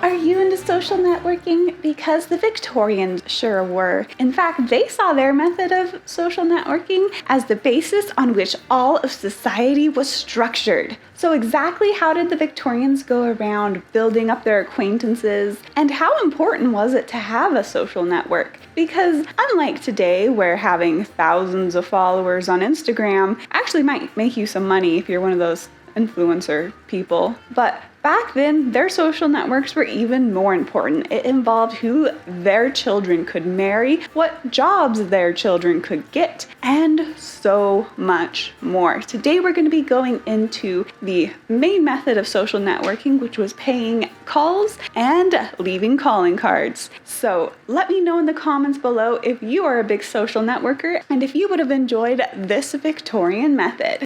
are you into social networking? Because the Victorians sure were. In fact, they saw their method of social networking as the basis on which all of society was structured. So exactly how did the Victorians go around building up their acquaintances, and how important was it to have a social network? Because unlike today, where having thousands of followers on Instagram actually might make you some money if you're one of those influencer people, but back then, their social networks were even more important. It involved who their children could marry, what jobs their children could get, and so much more. Today, we're going to be going into the main method of social networking, which was paying calls and leaving calling cards. So let me know in the comments below if you are a big social networker and if you would have enjoyed this Victorian method.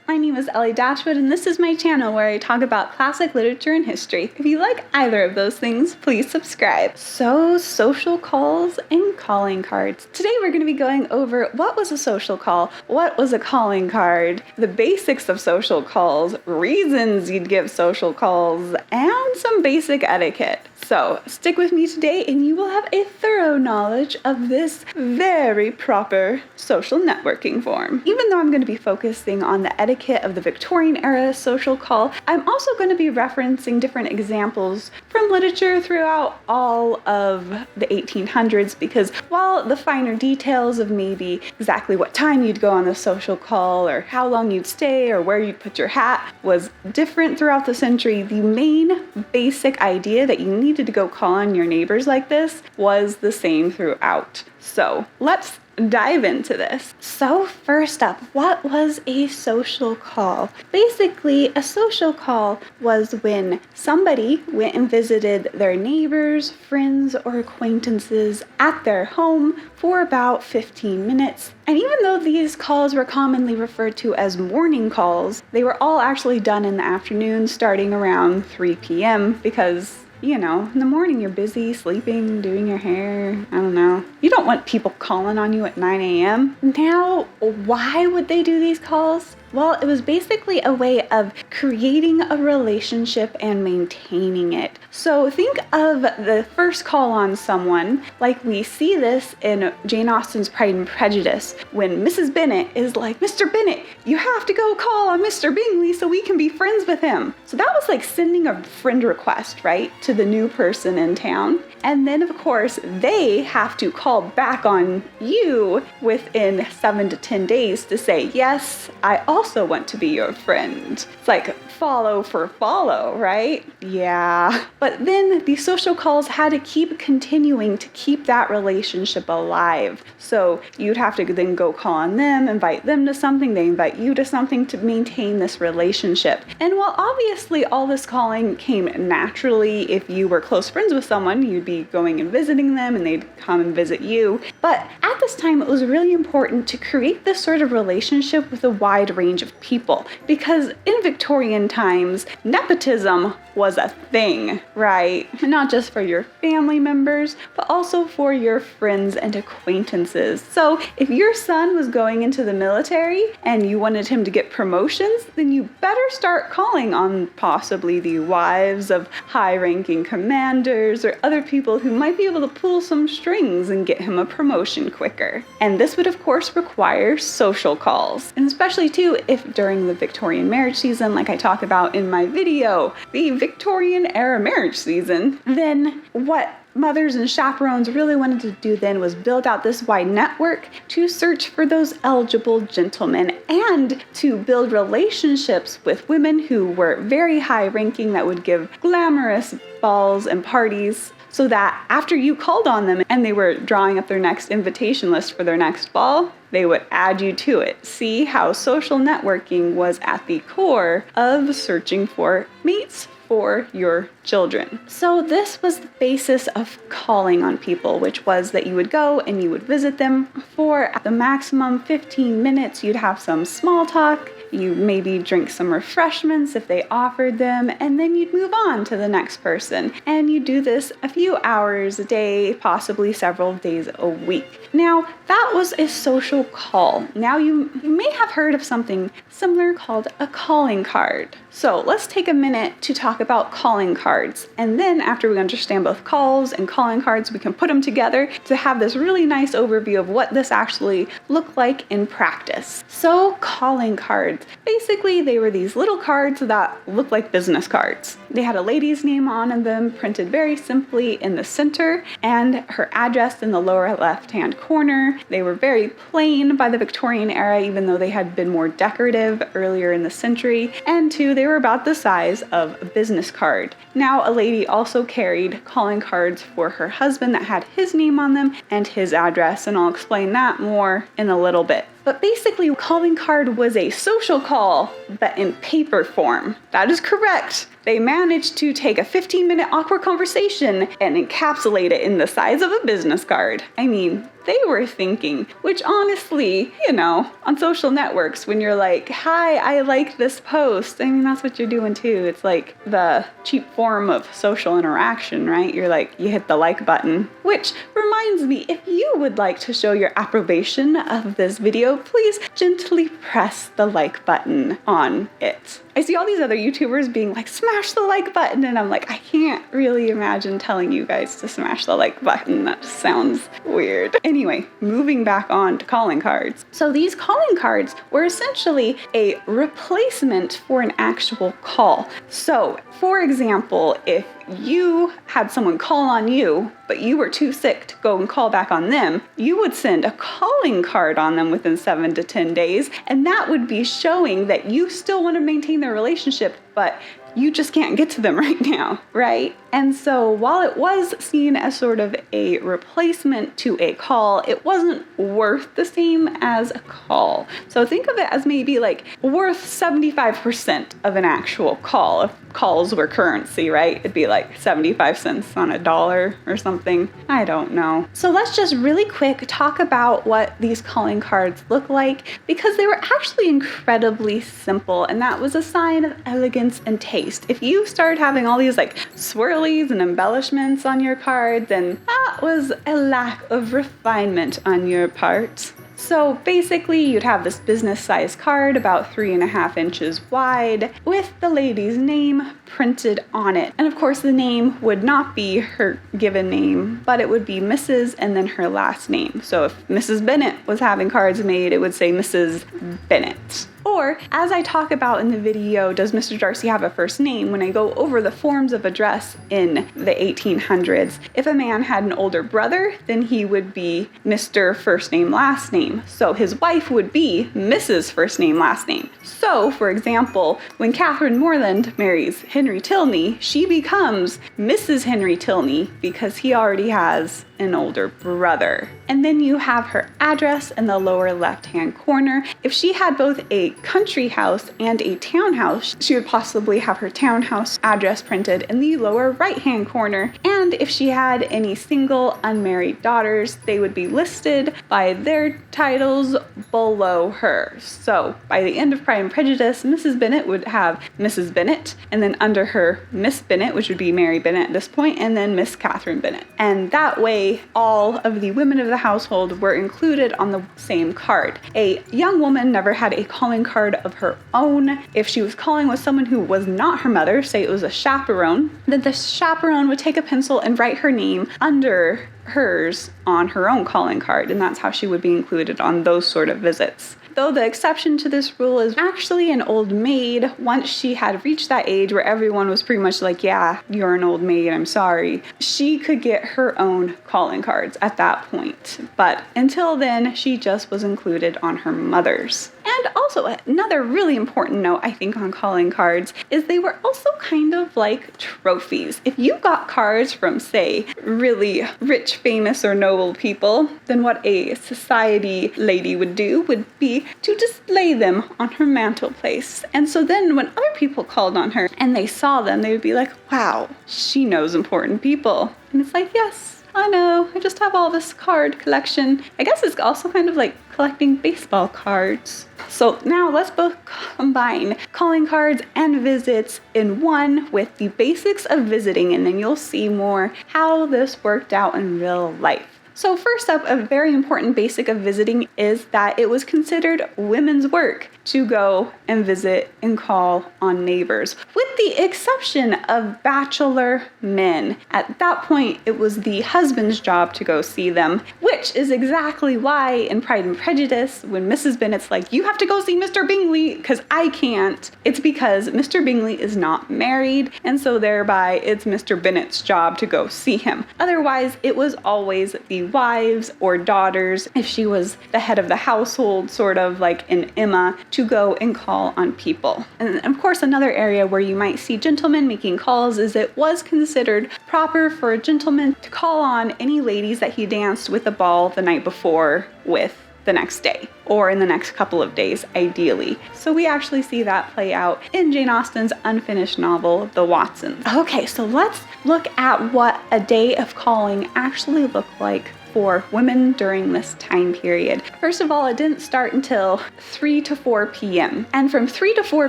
My name is Ellie Dashwood, and this is my channel where I talk about classic literature and history. If you like either of those things, please subscribe. So, social calls and calling cards. Today we're going to be going over what was a social call, what was a calling card, the basics of social calls, reasons you'd give social calls, and some basic etiquette. So, stick with me today and you will have a thorough knowledge of this very proper social networking form. Even though I'm going to be focusing on the etiquette of the Victorian era social call, I'm also going to be referencing different examples from literature throughout all of the 1800s, because while the finer details of maybe exactly what time you'd go on the social call or how long you'd stay or where you'd put your hat was different throughout the century, the main basic idea that you needed to go call on your neighbors like this was the same throughout. So let's dive into this. So first up, what was a social call? Basically, a social call was when somebody went and visited their neighbors, friends, or acquaintances at their home for about 15 minutes. And even though these calls were commonly referred to as morning calls, they were all actually done in the afternoon starting around 3 p.m. because in the morning you're busy sleeping, doing your hair, I don't know. You don't want people calling on you at 9 a.m. Now, why would they do these calls? Well, it was basically a way of creating a relationship and maintaining it. So think of the first call on someone, like we see this in Jane Austen's Pride and Prejudice, when Mrs. Bennet is like, Mr. Bennet, you have to go call on Mr. Bingley so we can be friends with him. So that was like sending a friend request, right, to the new person in town. And then, of course, they have to call back on you within 7 to 10 days to say, yes, I also want to be your friend. It's like follow for follow, right? Yeah. But then the social calls had to keep continuing to keep that relationship alive. So you'd have to then go call on them, invite them to something, they invite you to something to maintain this relationship. And while obviously all this calling came naturally, if you were close friends with someone, you'd be going and visiting them and they'd come and visit you. But at this time, it was really important to create this sort of relationship with a wide range of people, because in Victorian times, nepotism was a thing, right? Not just for your family members, but also for your friends and acquaintances. So if your son was going into the military and you wanted him to get promotions, then you better start calling on possibly the wives of high-ranking commanders or other people who might be able to pull some strings and get him a promotion quicker. And this would of course require social calls. And especially too, if during the Victorian marriage season, like I talk about in my video, the Victorian era marriage season, then what mothers and chaperones really wanted to do then was build out this wide network to search for those eligible gentlemen and to build relationships with women who were very high ranking that would give glamorous balls and parties, so that after you called on them and they were drawing up their next invitation list for their next ball, they would add you to it. See how social networking was at the core of searching for mates for your children. So this was the basis of calling on people, which was that you would go and you would visit them for at the maximum 15 minutes. You'd have some small talk. you maybe drink some refreshments if they offered them, and then you'd move on to the next person. And you do this a few hours a day, possibly several days a week. Now, that was a social call. Now, you may have heard of something similar called a calling card. So let's take a minute to talk about calling cards. And then after we understand both calls and calling cards, we can put them together to have this really nice overview of what this actually looked like in practice. So calling cards. Basically, they were these little cards that looked like business cards. They had a lady's name on them printed very simply in the center and her address in the lower left-hand corner. They were very plain by the Victorian era, even though they had been more decorative earlier in the century. And two, they were about the size of a business card. Now, a lady also carried calling cards for her husband that had his name on them and his address, and I'll explain that more in a little bit. But basically, a calling card was a social call, but in paper form. That is correct. They managed to take a 15-minute awkward conversation and encapsulate it in the size of a business card. I mean, they were thinking, which honestly, on social networks, when you're like, hi, I like this post, I mean, that's what you're doing too. It's like the cheap form of social interaction, right? You're like, you hit the like button, which reminds me, if you would like to show your approbation of this video, please gently press the like button on it. I see all these other YouTubers being like, smash the like button, and I'm like, I can't really imagine telling you guys to smash the like button. That just sounds weird. Anyway, moving back on to calling cards. So these calling cards were essentially a replacement for an actual call. So, for example, if you had someone call on you, but you were too sick to go and call back on them, you would send a calling card on them within 7 to 10 days, and that would be showing that you still want to maintain their relationship, but you just can't get to them right now, right? And so while it was seen as sort of a replacement to a call, it wasn't worth the same as a call. So think of it as maybe like worth 75% of an actual call. If calls were currency, right? It'd be like 75 cents on a dollar or something. I don't know. So let's just really quick talk about what these calling cards look like, because they were actually incredibly simple, and that was a sign of elegance and taste. If you started having all these like swirlies and embellishments on your card, then that was a lack of refinement on your part. So basically, you'd have this business-sized card about 3.5 inches wide with the lady's name printed on it. And of course, the name would not be her given name, but it would be Mrs. and then her last name. So if Mrs. Bennett was having cards made, it would say Mrs. Bennett. Or, as I talk about in the video, Does Mr. Darcy Have a First Name? When I go over the forms of address in the 1800s, if a man had an older brother, then he would be Mr. First Name, Last Name. So his wife would be Mrs. First Name, Last Name. So, for example, when Catherine Morland marries Henry Tilney, she becomes Mrs. Henry Tilney because he already has an older brother. And then you have her address in the lower left-hand corner. If she had both a country house and a townhouse, she would possibly have her townhouse address printed in the lower right-hand corner. And if she had any single unmarried daughters, they would be listed by their titles below her. So by the end of Pride and Prejudice, Mrs. Bennet would have Mrs. Bennet, and then under her Miss Bennet, which would be Mary Bennet at this point, and then Miss Catherine Bennet. And that way, all of the women of the household were included on the same card. A young woman never had a calling card of her own. If she was calling with someone who was not her mother, say it was a chaperone, then the chaperone would take a pencil and write her name under hers on her own calling card, and that's how she would be included on those sort of visits. Though the exception to this rule is actually an old maid. Once she had reached that age where everyone was pretty much like, yeah, you're an old maid, I'm sorry, she could get her own calling cards at that point. But until then, she just was included on her mother's. And also, another really important note, I think, on calling cards is they were also kind of like trophies. If you got cards from, say, really rich, famous, or noble people, then what a society lady would do would be to display them on her mantelpiece. And so then when other people called on her and they saw them, they would be like, wow, she knows important people. And it's like, yes, "Oh no, I just have all this card collection." I guess it's also kind of like collecting baseball cards. So now let's both combine calling cards and visits in one with the basics of visiting, and then you'll see more how this worked out in real life. So first up, a very important basic of visiting is that it was considered women's work to go and visit and call on neighbors, with the exception of bachelor men. At that point, it was the husband's job to go see them, which is exactly why in Pride and Prejudice, when Mrs. Bennet's like, "You have to go see Mr. Bingley because I can't," it's because Mr. Bingley is not married, and so thereby it's Mr. Bennet's job to go see him. Otherwise, it was always the wives or daughters, if she was the head of the household, sort of like an Emma, to go and call on people. And of course, another area where you might see gentlemen making calls is it was considered proper for a gentleman to call on any ladies that he danced with a ball the night before with the next day, or in the next couple of days, ideally. So we actually see that play out in Jane Austen's unfinished novel, The Watsons. Okay, so let's look at what a day of calling actually looked like for women during this time period. First of all, it didn't start until 3 to 4 p.m. And from 3 to 4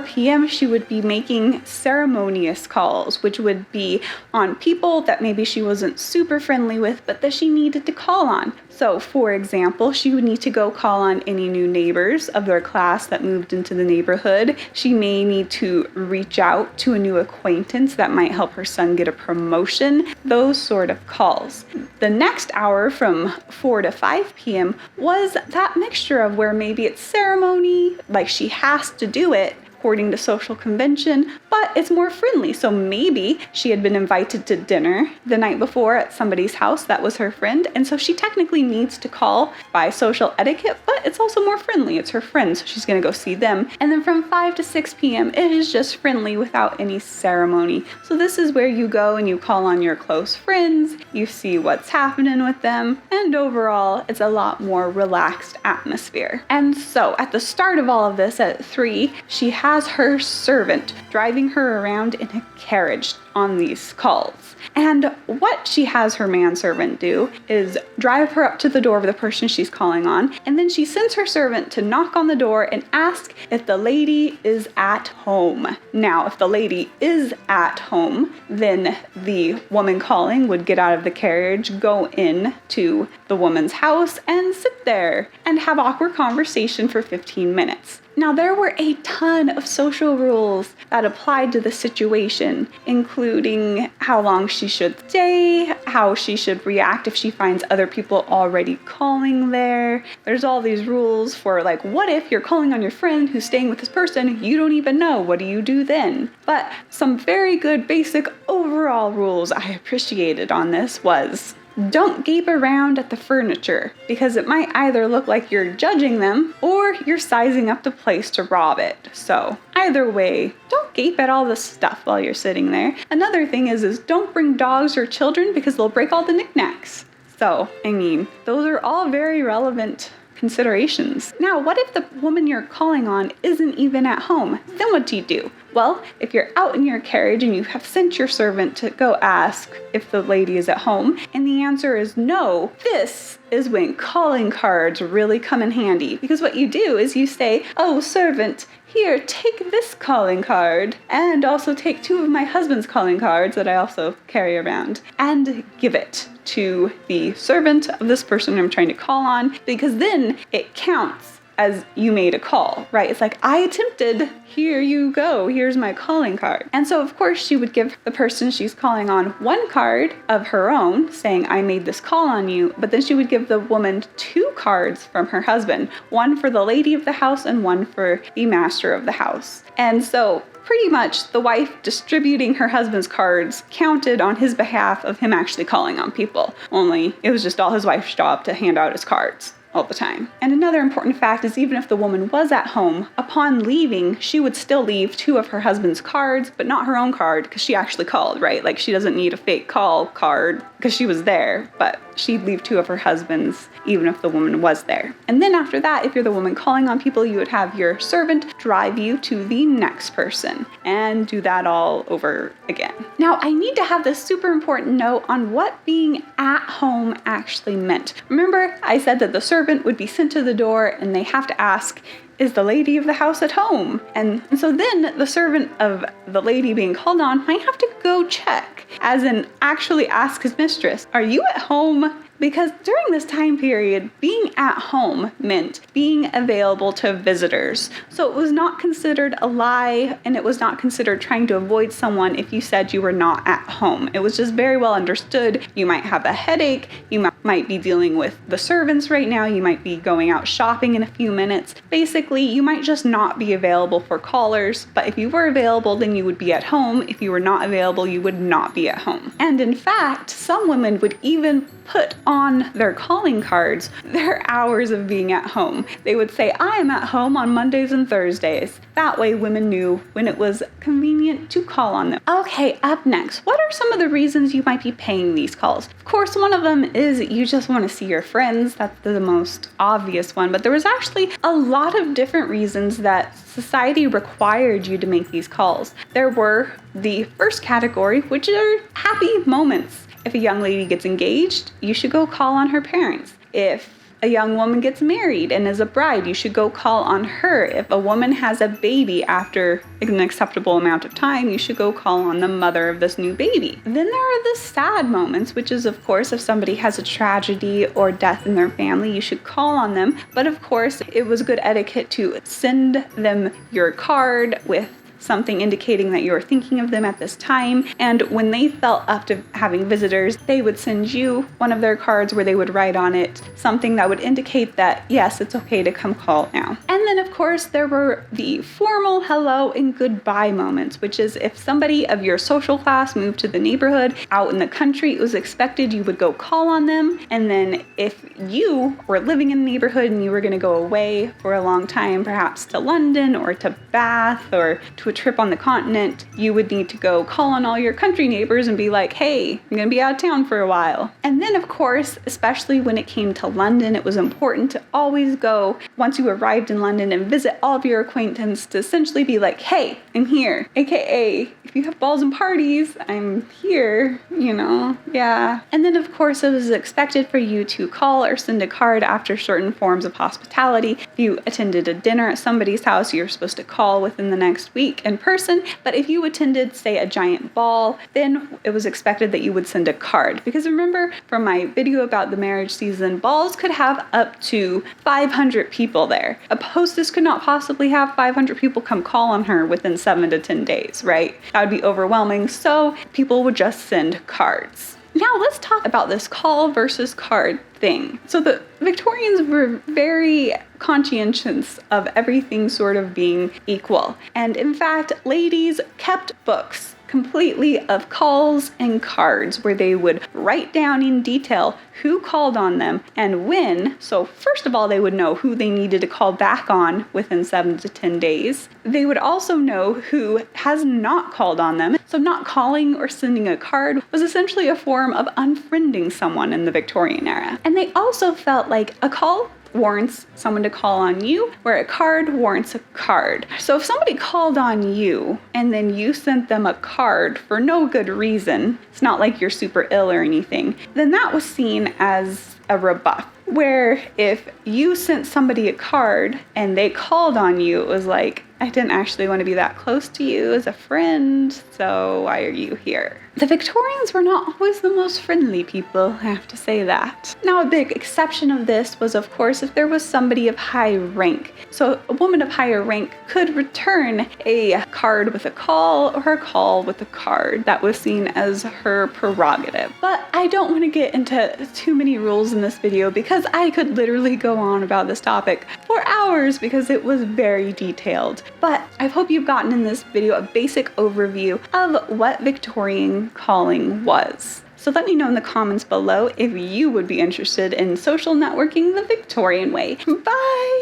p.m., she would be making ceremonious calls, which would be on people that maybe she wasn't super friendly with, but that she needed to call on. So, for example, she would need to go call on any new neighbors of their class that moved into the neighborhood. She may need to reach out to a new acquaintance that might help her son get a promotion, those sort of calls. The next hour from 4 to 5 p.m. was that mixture of where maybe it's ceremony, like she has to do it according to social convention, but it's more friendly. So maybe she had been invited to dinner the night before at somebody's house that was her friend, and so she technically needs to call by social etiquette, but it's also more friendly. It's her friend, so she's gonna go see them. And then from 5 to 6 p.m., it is just friendly without any ceremony. So this is where you go and you call on your close friends, you see what's happening with them, and overall, it's a lot more relaxed atmosphere. And so at the start of all of this at 3, she has her servant driving her around in a carriage on these calls. And what she has her manservant do is drive her up to the door of the person she's calling on, and then she sends her servant to knock on the door and ask if the lady is at home. Now, if the lady is at home, then the woman calling would get out of the carriage, go in to the woman's house, and sit there and have awkward conversation for 15 minutes. Now, there were a ton of social rules that applied to the situation, including how long she should stay, how she should react if she finds other people already calling there. There's all these rules for, like, what if you're calling on your friend who's staying with this person you don't even know? What do you do then? But some very good basic overall rules I appreciated on this was: don't gape around at the furniture, because it might either look like you're judging them or you're sizing up the place to rob it. So either way, don't gape at all the stuff while you're sitting there. Another thing is don't bring dogs or children because they'll break all the knickknacks. So, I mean, those are all very relevant considerations. Now, what if the woman you're calling on isn't even at home? Then what do you do? Well, if you're out in your carriage and you have sent your servant to go ask if the lady is at home, and the answer is no, this is when calling cards really come in handy. Because what you do is you say, "Oh, servant, here, take this calling card, and also take 2 of my husband's calling cards that I also carry around, and give it to the servant of this person I'm trying to call on," because then it counts as you made a call, right? It's like, I attempted, here you go, here's my calling card. And so of course she would give the person she's calling on 1 card of her own, saying, I made this call on you, but then she would give the woman 2 cards from her husband, 1 for the lady of the house and 1 for the master of the house. And so pretty much the wife distributing her husband's cards counted on his behalf of him actually calling on people, only it was just all his wife's job to hand out his cards all the time. And another important fact is even if the woman was at home, upon leaving, she would still leave 2 of her husband's cards, but not her own card because she actually called, right? Like she doesn't need a fake call card because she was there, but she'd leave 2 of her husbands, even if the woman was there. And then after that, if you're the woman calling on people, you would have your servant drive you to the next person and do that all over again. Now, I need to have this super important note on what being at home actually meant. Remember, I said that the servant would be sent to the door and they have to ask, is the lady of the house at home? And so then the servant of the lady being called on might have to go check, as in actually ask his mistress, are you at home? Because during this time period, being at home meant being available to visitors. So it was not considered a lie, and it was not considered trying to avoid someone if you said you were not at home. It was just very well understood. You might have a headache, you might be dealing with the servants right now, you might be going out shopping in a few minutes. Basically, you might just not be available for callers, but if you were available, then you would be at home. If you were not available, you would not be at home. And in fact, some women would even put on their calling cards their hours of being at home. They would say, I am at home on Mondays and Thursdays. That way women knew when it was convenient to call on them. Okay, up next, what are some of the reasons you might be paying these calls? Of course, one of them is you just want to see your friends. That's the most obvious one, but there was actually a lot of different reasons that society required you to make these calls. There were the first category, which are happy moments. If a young lady gets engaged, you should go call on her parents. If a young woman gets married and is a bride, you should go call on her. If a woman has a baby after an acceptable amount of time, you should go call on the mother of this new baby. Then there are the sad moments, which is, of course, if somebody has a tragedy or death in their family, you should call on them. But of course, it was good etiquette to send them your card with something indicating that you were thinking of them at this time. And when they felt up to having visitors, they would send you one of their cards where they would write on it something that would indicate that, yes, it's okay to come call now. And then, of course, there were the formal hello and goodbye moments, which is if somebody of your social class moved to the neighborhood out in the country, it was expected you would go call on them. And then if you were living in the neighborhood and you were going to go away for a long time, perhaps to London or to Bath or to a trip on the continent, you would need to go call on all your country neighbors and be like, hey, I'm going to be out of town for a while. And then, of course, especially when it came to London, it was important to always go, once you arrived in London, and visit all of your acquaintances to essentially be like, hey, I'm here. AKA, if you have balls and parties, I'm here, yeah. And then, of course, it was expected for you to call or send a card after certain forms of hospitality. If you attended a dinner at somebody's house, you're supposed to call within the next week in person. But if you attended, say, a giant ball, then it was expected that you would send a card. Because remember from my video about the marriage season, balls could have up to 500 people there. A hostess could not possibly have 500 people come call on her within 7 to 10 days, right? That would be overwhelming. So people would just send cards. Now let's talk about this call versus card thing. So the Victorians were very conscientious of everything sort of being equal. And in fact, ladies kept books completely of calls and cards where they would write down in detail who called on them and when. So first of all, they would know who they needed to call back on within 7 to 10 days. They would also know who has not called on them. So not calling or sending a card was essentially a form of unfriending someone in the Victorian era. And they also felt like a call warrants someone to call on you, where a card warrants a card. So if somebody called on you and then you sent them a card for no good reason, it's not like you're super ill or anything, then that was seen as a rebuff. Where if you sent somebody a card and they called on you, it was like, I didn't actually want to be that close to you as a friend, so why are you here? The Victorians were not always the most friendly people, I have to say that. Now, a big exception of this was, of course, if there was somebody of high rank. So a woman of higher rank could return a card with a call or a call with a card. That was seen as her prerogative. But I don't want to get into too many rules in this video because I could literally go on about this topic for hours because it was very detailed. But I hope you've gotten in this video a basic overview of what Victorian calling was. So let me know in the comments below if you would be interested in social networking the Victorian way. Bye!